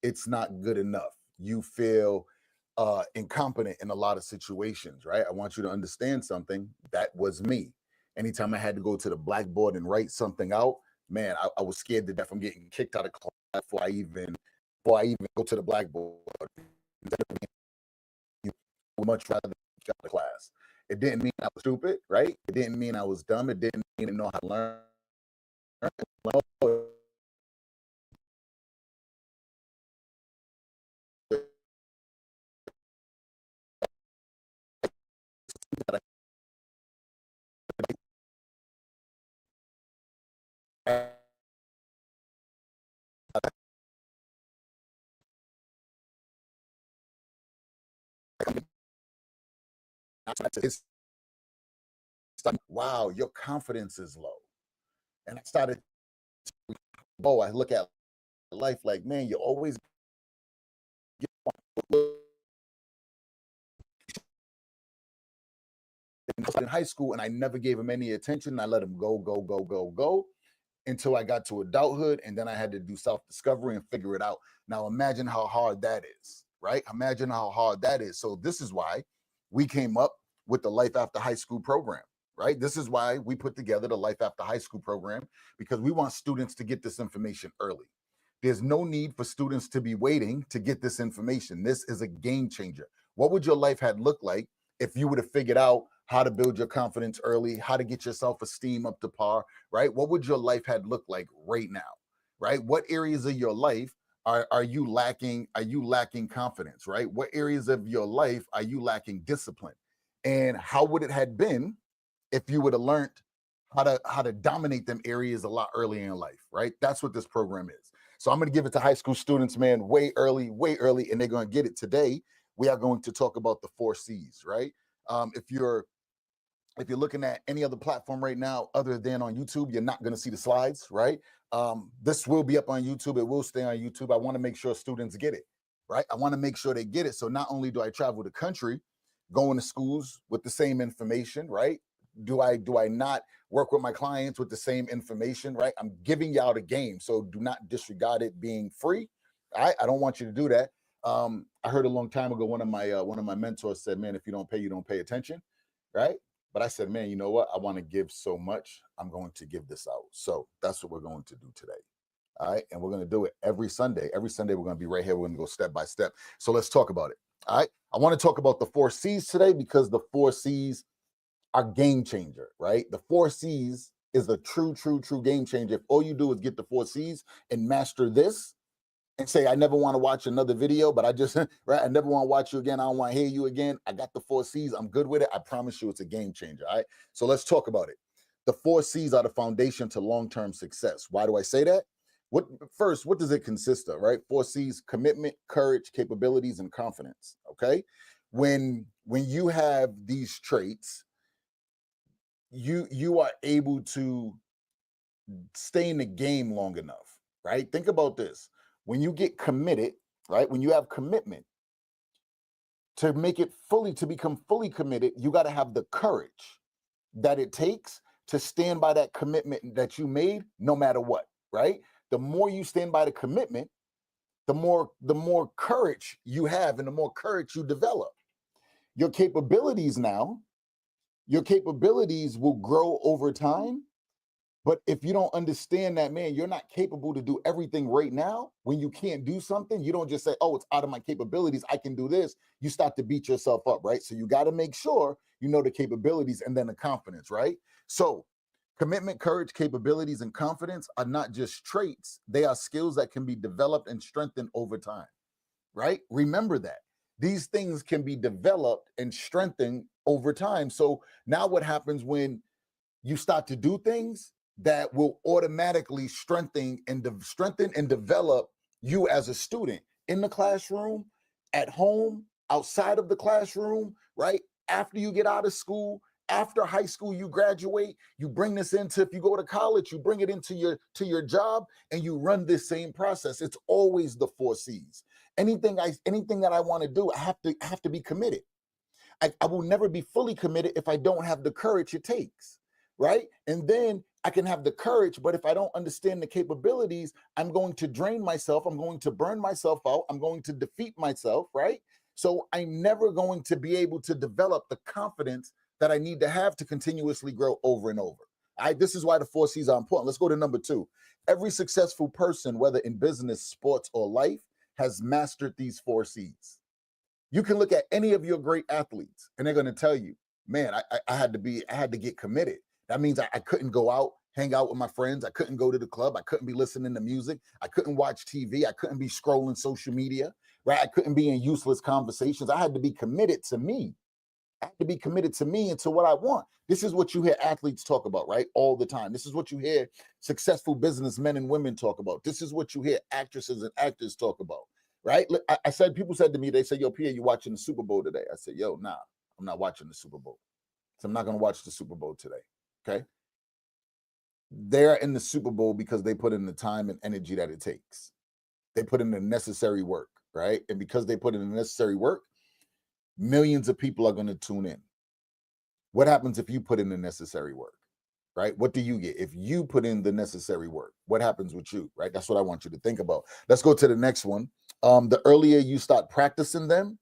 it's not good enough. You feel incompetent in a lot of situations, right? I want you to understand something. That was me. Anytime I had to go to the blackboard and write something out, man, I was scared to death from getting kicked out of class before I even go to the blackboard. I would much rather get out of class. It didn't mean I was stupid, right? It didn't mean I was dumb. It didn't mean I didn't know how to learn. It's like, wow, your confidence is low. And I started, I look at life like, man, you always in high school, and I never gave him any attention. I let him go until I got to adulthood, and then I had to do self-discovery and figure it out. Now imagine how hard that is, right? Imagine how hard that is. So this is why we came up with the Life After High School program, right? This is why we put together the Life After High School program, because we want students to get this information early. There's no need for students to be waiting to get this information. This is a game changer. What would your life had looked like if you would have figured out how to build your confidence early, how to get your self-esteem up to par, right? What would your life had looked like right now, right? What areas of your life are you lacking? Are you lacking confidence, right? What areas of your life are you lacking discipline? And how would it had been if you would have learned how to dominate them areas a lot earlier in life, right? That's what this program is. So I'm going to give it to high school students, man, way early, and they're going to get it today. We are going to talk about the 4Cs, right? If you're looking at any other platform right now other than on YouTube, you're not going to see the slides, right? This will be up on YouTube. It will stay on YouTube. I want to make sure students get it, right? I want to make sure they get it. So not only do I travel the country, going to schools with the same information, right? Do I not work with my clients with the same information, right? I'm giving y'all the game, so do not disregard it being free. I don't want you to do that. I heard a long time ago one of my mentors said, "Man, if you don't pay, you don't pay attention," right? But I said, "Man, you know what? I want to give so much. I'm going to give this out." So that's what we're going to do today. All right, and we're going to do it every Sunday. Every Sunday we're going to be right here. We're going to go step by step. So let's talk about it. All right, I want to talk about the 4Cs today because the 4Cs are game changer, right? The 4Cs is a true game changer. If all you do is get the 4Cs and master this and say, I never want to watch another video, but I just, right? I never want to watch you again. I don't want to hear you again. I got the 4Cs. I'm good with it. I promise you it's a game changer, all right? So let's talk about it. The 4Cs are the foundation to long-term success. Why do I say that? What does it consist of, right? 4Cs: commitment, courage, capabilities, and confidence, okay? When you have these traits, you are able to stay in the game long enough, right? Think about this. When you get committed, right? When you have commitment, to become fully committed, you got to have the courage that it takes to stand by that commitment that you made, no matter what, right? The more you stand by the commitment, the more courage you have and the more courage you develop. Your capabilities will grow over time. But if you don't understand that, man, you're not capable to do everything right now. When you can't do something, you don't just say, oh, it's out of my capabilities, I can do this. You start to beat yourself up, right? So you got to make sure you know the capabilities and then the confidence, right? So commitment, courage, capabilities, and confidence are not just traits. They are skills that can be developed and strengthened over time, right? Remember that. These things can be developed and strengthened over time. So now what happens when you start to do things that will automatically strengthen and develop you as a student in the classroom, at home, outside of the classroom, right? After you get out of school, after high school, you graduate, you bring this into, if you go to college, you bring it into your job and you run this same process. It's always the 4Cs. Anything that I want to do, I have to be committed. I will never be fully committed if I don't have the courage it takes, right? And then I can have the courage, but if I don't understand the capabilities, I'm going to drain myself. I'm going to burn myself out. I'm going to defeat myself, right? So I'm never going to be able to develop the confidence that I need to have to continuously grow over and over. This is why the 4 C's are important. Let's go to number 2. Every successful person, whether in business, sports, or life, has mastered these 4 C's. You can look at any of your great athletes and they're going to tell you, man, I had to get committed. That means I couldn't go out, hang out with my friends. I couldn't go to the club. I couldn't be listening to music. I couldn't watch TV. I couldn't be scrolling social media, right? I couldn't be in useless conversations. I had to be committed to me. I have to be committed to me and to what I want. This is what you hear athletes talk about, right? All the time. This is what you hear successful businessmen and women talk about. This is what you hear actresses and actors talk about, right? I said, people said to me, they said, yo, Pierre, you watching the Super Bowl today? I said, yo, nah, I'm not watching the Super Bowl. So I'm not going to watch the Super Bowl today, okay? They're in the Super Bowl because they put in the time and energy that it takes. They put in the necessary work, right? And because they put in the necessary work, millions of people are going to tune in. What happens if you put in the necessary work, right? What do you get if you put in the necessary work? What happens with you, right? That's what I want you to think about. Let's go to the next one. The earlier you start practicing them,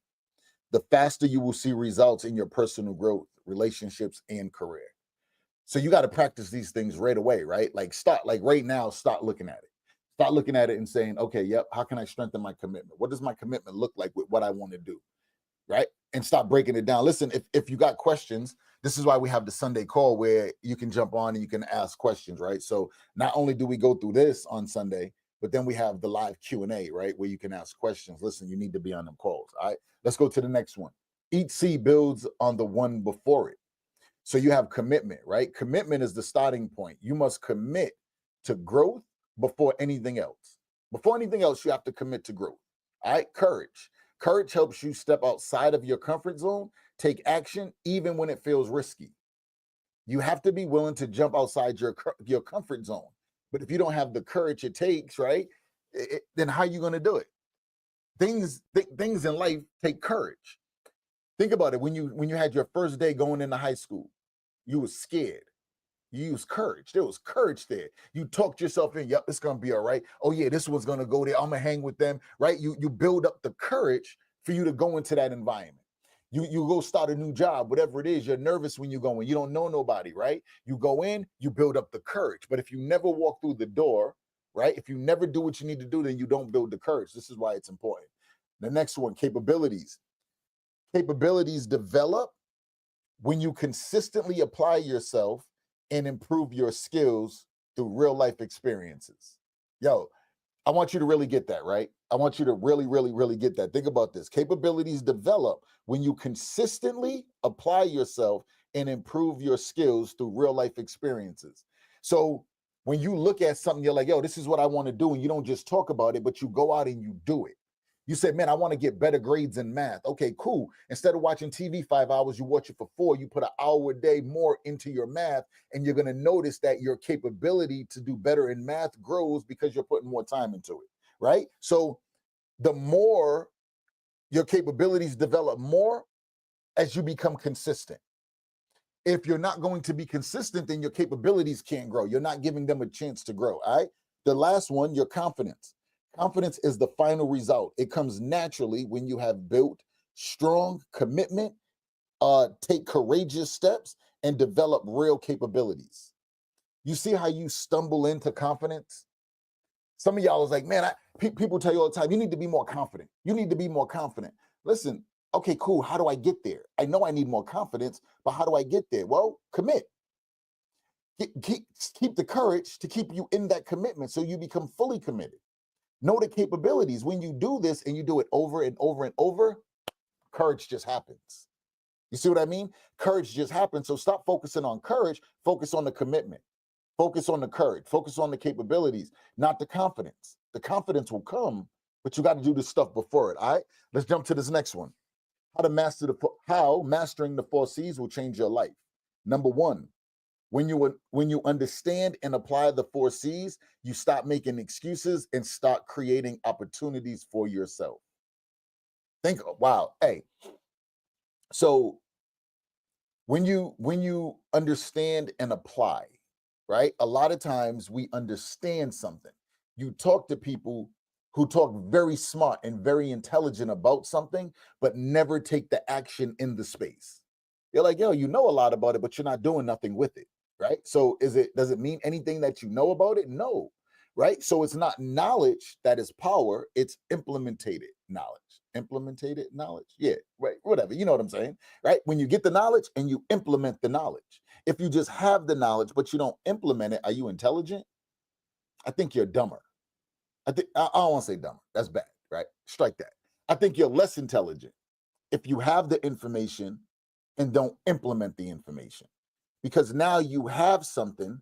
the faster you will see results in your personal growth, relationships, and career. So you got to practice these things right away, right? Like right now, start looking at it. Start looking at it and saying, okay, yep, how can I strengthen my commitment? What does my commitment look like with what I want to do? Right? And stop breaking it down. Listen, if you got questions, this is why we have the Sunday call where you can jump on and you can ask questions, right? So not only do we go through this on Sunday, but then we have the live Q&A, right? Where you can ask questions. Listen, you need to be on them calls, all right? Let's go to the next one. Each C builds on the one before it. So you have commitment, right? Commitment is the starting point. You must commit to growth before anything else. Before anything else, you have to commit to growth, all right? Courage. Courage helps you step outside of your comfort zone, take action, even when it feels risky. You have to be willing to jump outside your comfort zone. But if you don't have the courage it takes, right, then how are you going to do it? Things in life take courage. Think about it. When you had your first day going into high school, you were scared. You used courage. There was courage there. You talked yourself in. Yep, it's gonna be all right. Oh yeah, this one's gonna go there. I'm gonna hang with them. Right? You build up the courage for you to go into that environment. You go start a new job, whatever it is. You're nervous when you go in. You don't know nobody, right? You go in, you build up the courage. But if you never walk through the door, right? If you never do what you need to do, then you don't build the courage. This is why it's important. The next one, capabilities. Capabilities develop when you consistently apply yourself and improve your skills through real life experiences. Yo, I want you to really get that, right? I want you to really, really, really get that. Think about this. Capabilities develop when you consistently apply yourself and improve your skills through real life experiences. So when you look at something, you're like, yo, this is what I want to do. And you don't just talk about it, but you go out and you do it. You said, man, I want to get better grades in math. Okay, cool. Instead of watching TV 5 hours, you watch it for 4. You put an hour a day more into your math, and you're going to notice that your capability to do better in math grows because you're putting more time into it, right? So the more your capabilities develop more as you become consistent. If you're not going to be consistent, then your capabilities can't grow. You're not giving them a chance to grow, all right? The last one, your confidence. Confidence is the final result. It comes naturally when you have built strong commitment, take courageous steps, and develop real capabilities. You see how you stumble into confidence? Some of y'all is like, man, people tell you all the time, you need to be more confident. You need to be more confident. Listen, okay, cool. How do I get there? I know I need more confidence, but how do I get there? Well, commit. Keep the courage to keep you in that commitment so you become fully committed. Know the capabilities. When you do this and you do it over and over and over, courage just happens. You see what I mean? Courage just happens. So stop focusing on courage, focus on the commitment. Focus on the courage, focus on the capabilities, not the confidence. The confidence will come, but you got to do this stuff before it. All right. Let's jump to this next one. How mastering the 4 C's will change your life. Number one, when you understand and apply the 4 C's, you stop making excuses and start creating opportunities for yourself. Think, wow, hey. So when you understand and apply, right? A lot of times we understand something. You talk to people who talk very smart and very intelligent about something, but never take the action in the space. You're like, yo, you know a lot about it, but you're not doing nothing with it, right? So does it mean anything that you know about it? No, right? So it's not knowledge that is power, it's implemented knowledge. Implemented knowledge. Yeah, right. Whatever. You know what I'm saying, right? When you get the knowledge and you implement the knowledge. If you just have the knowledge but you don't implement it, are you intelligent? I think you're dumber. I don't want to say dumber. That's bad, right? Strike that. I think you're less intelligent if you have the information and don't implement the information. Because now you have something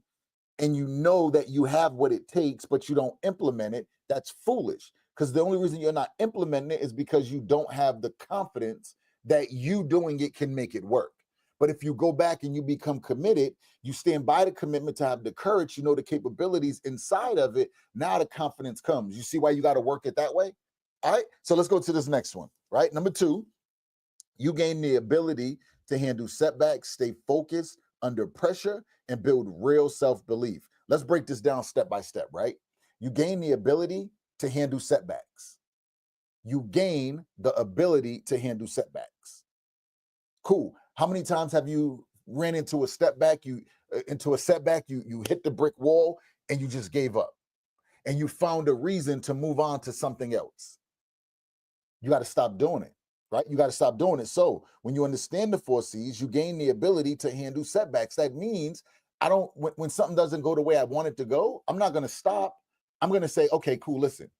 and you know that you have what it takes, but you don't implement it. That's foolish. Because the only reason you're not implementing it is because you don't have the confidence that you doing it can make it work. But if you go back and you become committed, you stand by the commitment to have the courage, you know the capabilities inside of it. Now the confidence comes. You see why you got to work it that way? All right. So let's go to this next one. Right. Number 2, you gain the ability to handle setbacks, stay focused under pressure, and build real self belief. Let's break this down step by step, right? You gain the ability to handle setbacks. You gain the ability to handle setbacks. Cool. How many times have you ran into a setback? You hit the brick wall and you just gave up, and you found a reason to move on to something else. You got to stop doing it, right? You got to stop doing it. So when you understand the 4 C's, you gain the ability to handle setbacks. That means when something doesn't go the way I want it to go, I'm not going to stop. I'm going to say, okay, cool. Listen,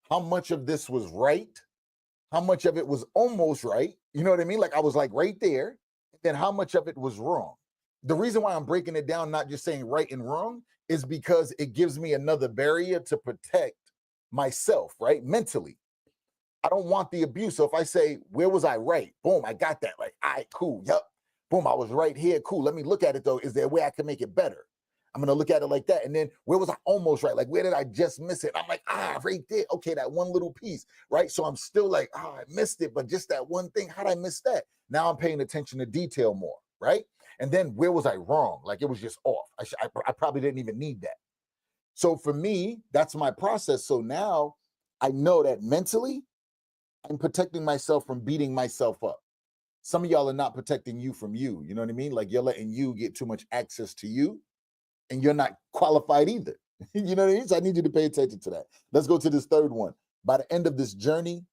how much of this was right? How much of it was almost right? You know what I mean? Like I was like right there. Then how much of it was wrong? The reason why I'm breaking it down, not just saying right and wrong, is because it gives me another barrier to protect myself, right? Mentally. I don't want the abuse. So if I say, where was I right? Boom, I got that. Like, all right, cool. Yep. Boom, I was right here. Cool. Let me look at it though. Is there a way I can make it better? I'm gonna look at it like that. And then where was I almost right? Like, where did I just miss it? I'm like, right there. Okay, that one little piece, right? So I'm still like, I missed it, but just that one thing. How'd I miss that? Now I'm paying attention to detail more, right? And then where was I wrong? Like it was just off. I probably didn't even need that. So for me, that's my process. So now I know that mentally I'm protecting myself from beating myself up. Some of y'all are not protecting you from you. You know what I mean? Like you're letting you get too much access to you and you're not qualified either. You know what I mean? So I need you to pay attention to that. Let's go to this third one. By the end of this journey,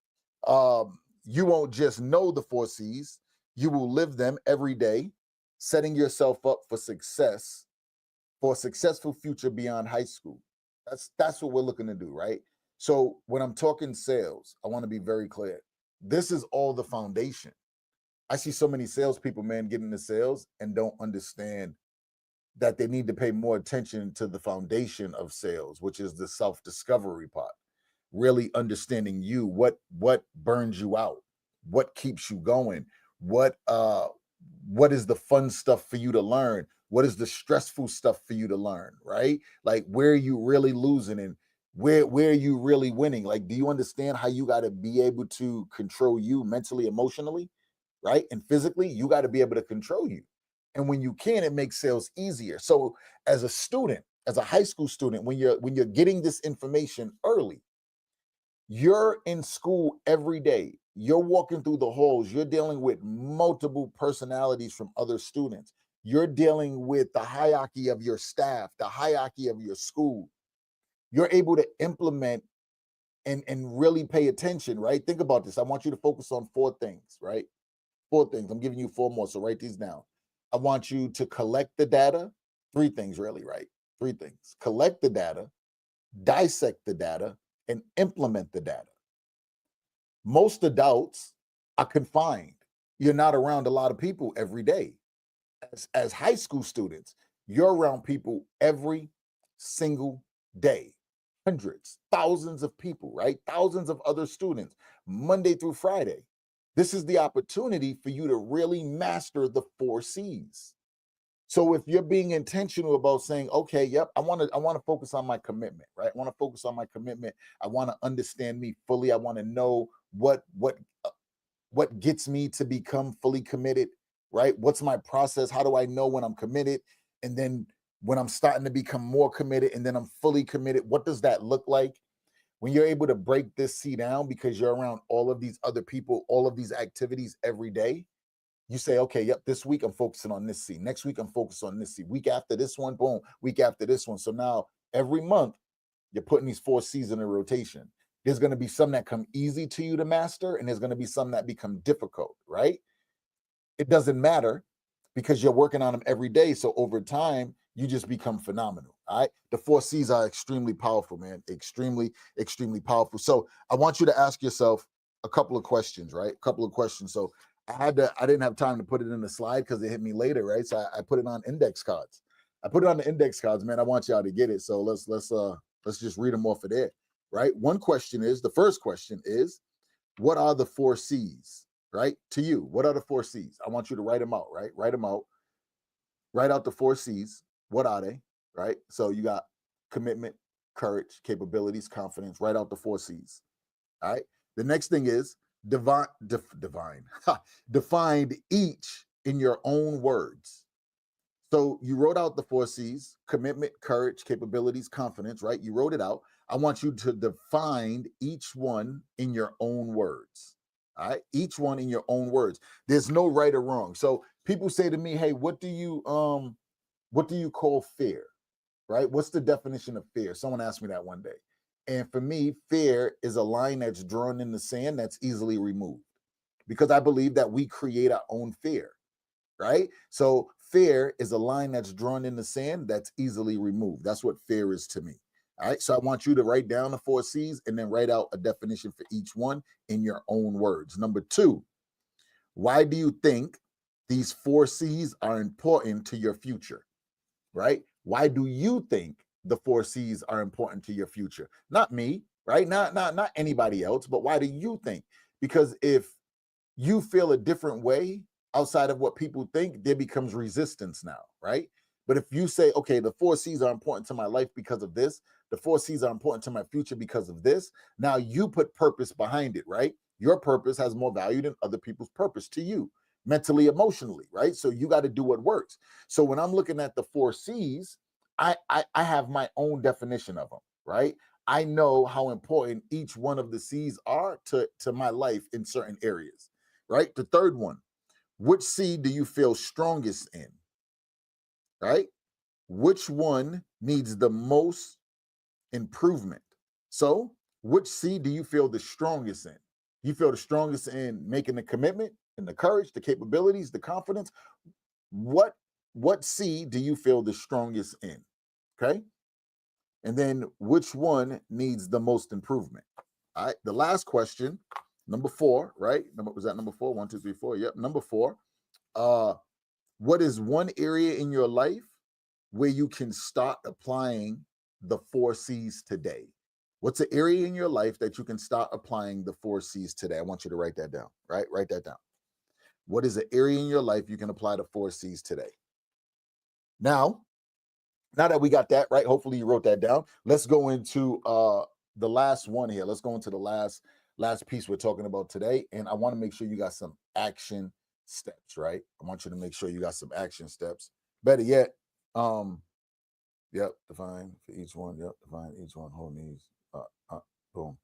you won't just know the 4 C's, you will live them every day, setting yourself up for success, for a successful future beyond high school. That's what we're looking to do, right? So when I'm talking sales, I want to be very clear. This is all the foundation. I see so many salespeople, man, get into sales and don't understand that they need to pay more attention to the foundation of sales, which is the self-discovery part. Really understanding you, what burns you out, what keeps you going, what is the fun stuff for you to learn, what is the stressful stuff for you to learn, right? Like where are you really losing and where are you really winning? Like, do you understand how you got to be able to control you mentally, emotionally, right? And physically, you got to be able to control you. And when you can, it makes sales easier. So as a student, as a high school student, when you're getting this information early, you're in school every day. You're walking through the halls. You're dealing with multiple personalities from other students. You're dealing with the hierarchy of your staff, the hierarchy of your school. You're able to implement and really pay attention, right? Think about this. I want you to focus on 4 things, right? 4 things. I'm giving you 4 more, so write these down. I want you to collect the data. 3 things, really, right? 3 things. Collect the data, dissect the data, and implement the data. Most adults are confined. You're not around a lot of people every day. As high school students, you're around people every single day. Hundreds, thousands of people, right? Thousands of other students, Monday through Friday. This is the opportunity for you to really master the 4 C's. So if you're being intentional about saying, okay, yep, I want to focus on my commitment, right? I want to focus on my commitment. I want to understand me fully. I want to know what gets me to become fully committed, right? What's my process? How do I know when I'm committed? And then when I'm starting to become more committed, and then I'm fully committed. What does that look like? When you're able to break this C down because you're around all of these other people, all of these activities every day, you say, okay, yep, this week I'm focusing on this C. Next week I'm focused on this C. Week after this one, boom, week after this one. So now every month you're putting these 4 C's in a rotation. There's going to be some that come easy to you to master, and there's going to be some that become difficult, right? It doesn't matter because you're working on them every day. So over time, you just become phenomenal. All right. The 4 C's are extremely powerful, man. Extremely, extremely powerful. So I want you to ask yourself a couple of questions, right? A couple of questions. So I didn't have time to put it in the slide because it hit me later, right? So I put it on index cards. I put it on the index cards, man. I want y'all to get it. So let's just read them off of there, right? The first question is, what are the 4 C's, right? To you, what are the 4 C's? I want you to write them out, right? Write them out. Write out the 4 C's. What are they, right? So you got commitment, courage, capabilities, confidence. Write out the 4 C's, all right? The next thing is defined each in your own words. So you wrote out the 4 C's: commitment, courage, capabilities, confidence, right? You wrote it out. I want you to define each one in your own words. All right. Each one in your own words. There's no right or wrong. So people say to me, hey, what do you call fear? Right? What's the definition of fear? Someone asked me that one day. And for me, fear is a line that's drawn in the sand that's easily removed, because I believe that we create our own fear, right? So fear is a line that's drawn in the sand that's easily removed. That's what fear is to me. All right. So I want you to write down the 4 C's and then write out a definition for each one in your own words. Number 2, why do you think these 4 C's are important to your future? Right? Why do you think the 4 C's are important to your future? Not me, right? Not anybody else, but why do you think? Because if you feel a different way outside of what people think, there becomes resistance now, right? But if you say, okay, the 4 C's are important to my life because of this, the 4 C's are important to my future because of this, now you put purpose behind it, right? Your purpose has more value than other people's purpose to you, mentally, emotionally, right? So you got to do what works. So when I'm looking at the 4 C's, I have my own definition of them, right? I know how important each one of the C's are to my life in certain areas, right? The third one, which C do you feel strongest in, right? Which one needs the most improvement? So, which C do you feel the strongest in? You feel the strongest in making the commitment and the courage, the capabilities, the confidence. What C do you feel the strongest in? Okay? And then which one needs the most improvement? All right. The last question, number 4, right? Was that number 4? 1, 2, 3, 4. Yep. Number 4. What is one area in your life where you can start applying the 4 C's today? What's an area in your life that you can start applying the 4 C's today? I want you to write that down, right? Write that down. What is an area in your life you can apply the 4 C's today? Now that we got that, right? Hopefully you wrote that down. Let's go into the last one here. Let's go into the last piece we're talking about today. And I want to make sure you got some action steps, right? I want you to make sure you got some action steps. Better yet, define for each one. Yep, define each one. Whole needs. Boom.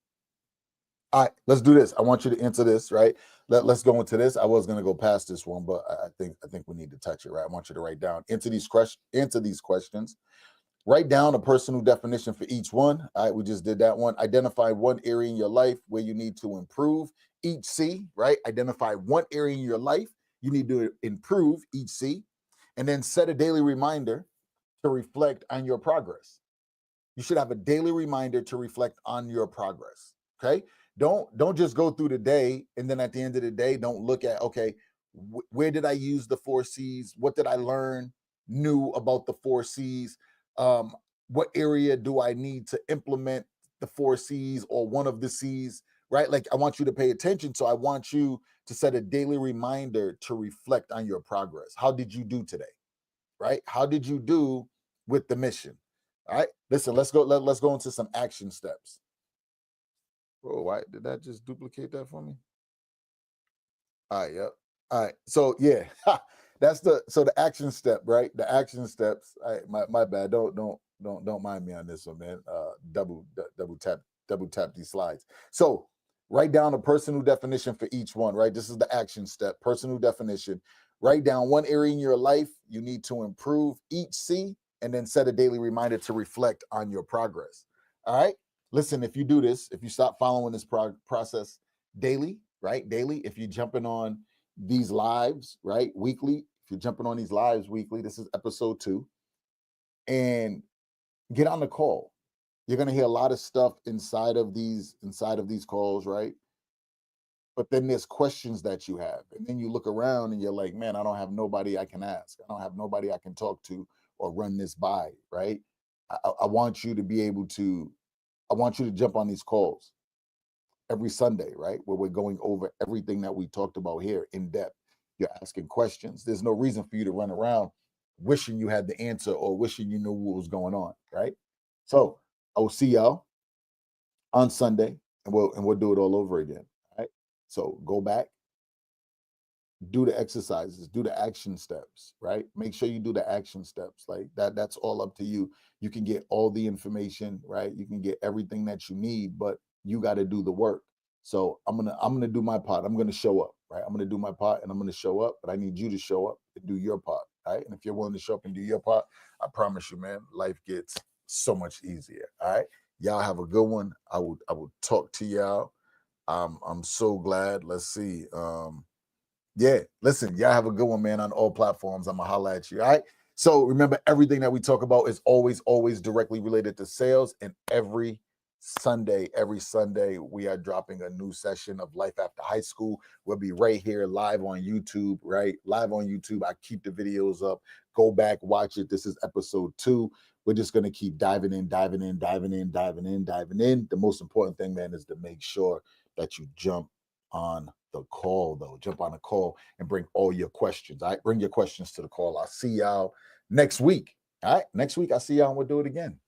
All right, let's do this. I want you to enter this, right? Let's go into this. I was going to go past this one, but I think we need to touch it, right? I want you to write down, answer these questions. Write down a personal definition for each one. All right, we just did that one. Identify one area in your life where you need to improve each C, right? Identify one area in your life you need to improve each C, and then set a daily reminder to reflect on your progress. You should have a daily reminder to reflect on your progress. Okay. Don't just go through the day and then at the end of the day, don't look at, okay, where did I use the 4 C's? What did I learn new about the 4 C's? What area do I need to implement the 4 C's or one of the C's, right? Like I want you to pay attention. So I want you to set a daily reminder to reflect on your progress. How did you do today? Right? How did you do with the mission? All right. Listen, let's go into some action steps. Oh, why did that just duplicate that for me? All right, yep. All right. So yeah. That's the action step, right? The action steps. My bad. Don't mind me on this one, man. Double tap these slides. So write down a personal definition for each one, right? This is the action step, personal definition. Write down one area in your life you need to improve each C, and then set a daily reminder to reflect on your progress. All right. Listen, if you do this, if you stop following this process daily, right? Daily, if you're jumping on these lives, right? Weekly, if you're jumping on these lives weekly, this is episode 2, and get on the call. You're gonna hear a lot of stuff inside of these calls, right? But then there's questions that you have, and then you look around and you're like, man, I don't have nobody I can ask. I don't have nobody I can talk to or run this by, right? I want you to be able to. I want you to jump on these calls every Sunday, right? Where we're going over everything that we talked about here in depth. You're asking questions. There's no reason for you to run around wishing you had the answer or wishing you knew what was going on, right? So I will see y'all on Sunday, and we'll do it all over again. All right. So go back, do the exercises, do the action steps, right? Make sure you do the action steps. Like that's all up to you. You can get all the information, right? You can get everything that you need, but you got to do the work. So I'm gonna do my part. I'm gonna show up, right? I'm gonna do my part and I'm gonna show up, but I need you to show up and do your part, right? And if you're willing to show up and do your part, I promise you, man, life gets so much easier. All right. Y'all have a good one. I will talk to y'all. I'm so glad. Let's see. Yeah, listen, y'all have a good one, man, on all platforms. I'm going to holla at you. All right. So remember, everything that we talk about is always directly related to sales. And every Sunday, we are dropping a new session of Life After High School. We'll be right here live on YouTube, right? Live on YouTube. I keep the videos up. Go back, watch it. This is episode 2. We're just going to keep diving in. The most important thing, man, is to make sure that you jump on the call, though. Jump on a call and bring all your questions. All right. Bring your questions to the call. I'll see y'all next week. All right. Next week, I'll see y'all and we'll do it again.